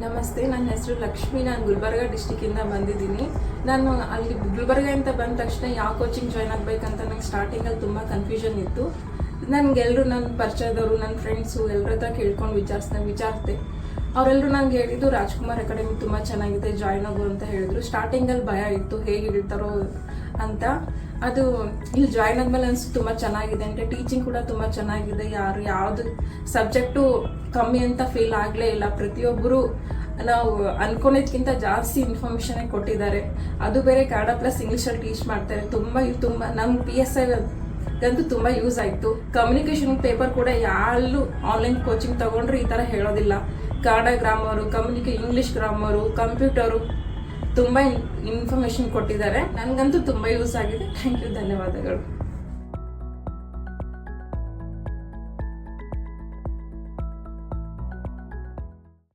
ನಮಸ್ತೆ, ನನ್ನ ಹೆಸರು ಲಕ್ಷ್ಮಿ. ನಾನು ಗುಲ್ಬರ್ಗ ಡಿಸ್ಟಿಕ್ಕಿಂದ ಬಂದಿದ್ದೀನಿ. ನಾನು ಅಲ್ಲಿ ಗುಲ್ಬರ್ಗ ಅಂತ ಬಂದ ತಕ್ಷಣ ಯಾವ ಕೋಚಿಂಗ್ ಜಾಯ್ನ್ ಆಗಬೇಕಂತ ನಂಗೆ ಸ್ಟಾರ್ಟಿಂಗಲ್ಲಿ ತುಂಬ ಕನ್ಫ್ಯೂಷನ್ ಇತ್ತು. ನನಗೆಲ್ಲರೂ ನನ್ನ ಪರಿಚಯದವರು, ನನ್ನ ಫ್ರೆಂಡ್ಸು ಎಲ್ಲರ ಹತ್ರ ಕೇಳ್ಕೊಂಡು ವಿಚಾರಿಸ್ದೆ. ಅವರೆಲ್ಲರೂ ನನಗೆ ಹೇಳಿದ್ದು ರಾಜ್ಕುಮಾರ್ ಅಕಾಡೆಮಿ ತುಂಬ ಚೆನ್ನಾಗಿದೆ, ಜಾಯ್ನ್ ಆಗು ಅಂತ ಹೇಳಿದ್ರು. ಸ್ಟಾರ್ಟಿಂಗಲ್ಲಿ ಭಯ ಇತ್ತು, ಹೇಗೆ ಇರ್ತಾರೋ ಅಂತ. ಅದು ಇಲ್ಲಿ ಜಾಯ್ನ್ ಆದಮೇಲೆ ಅನಿಸ್ತು ತುಂಬ ಚೆನ್ನಾಗಿದೆ ಅಂದರೆ ಟೀಚಿಂಗ್ ಕೂಡ ತುಂಬ ಚೆನ್ನಾಗಿದೆ. ಯಾವುದು ಸಬ್ಜೆಕ್ಟು ಕಮ್ಮಿ ಅಂತ ಫೀಲ್ ಆಗಲೇ ಇಲ್ಲ. ಪ್ರತಿಯೊಬ್ಬರು ನಾವು ಅಂದ್ಕೊಂಡಿದ್ದಕ್ಕಿಂತ ಜಾಸ್ತಿ ಇನ್ಫಾರ್ಮೇಷನ್ನೇ ಕೊಟ್ಟಿದ್ದಾರೆ. ಅದು ಬೇರೆ ಕನ್ನಡ ಪ್ಲಸ್ ಇಂಗ್ಲೀಷಲ್ಲಿ ಟೀಚ್ ಮಾಡ್ತಾರೆ. ತುಂಬ ನಮ್ಮ PSI ಗಂತೂ ತುಂಬ ಯೂಸ್ ಆಯಿತು. ಕಮ್ಯುನಿಕೇಷನ್ ಪೇಪರ್ ಕೂಡ ಯಾರು ಆನ್ಲೈನ್ ಕೋಚಿಂಗ್ ತೊಗೊಂಡ್ರೆ ಈ ಥರ ಹೇಳೋದಿಲ್ಲ. Kannada grammar, English grammar, computer ತುಂಬ ಇನ್ಫಾರ್ಮೇಷನ್ ಕೊಟ್ಟಿದ್ದಾರೆ. ನನಗಂತೂ ತುಂಬ ಯೂಸ್ ಆಗಿದೆ. ಥ್ಯಾಂಕ್ ಯು, ಧನ್ಯವಾದಗಳು.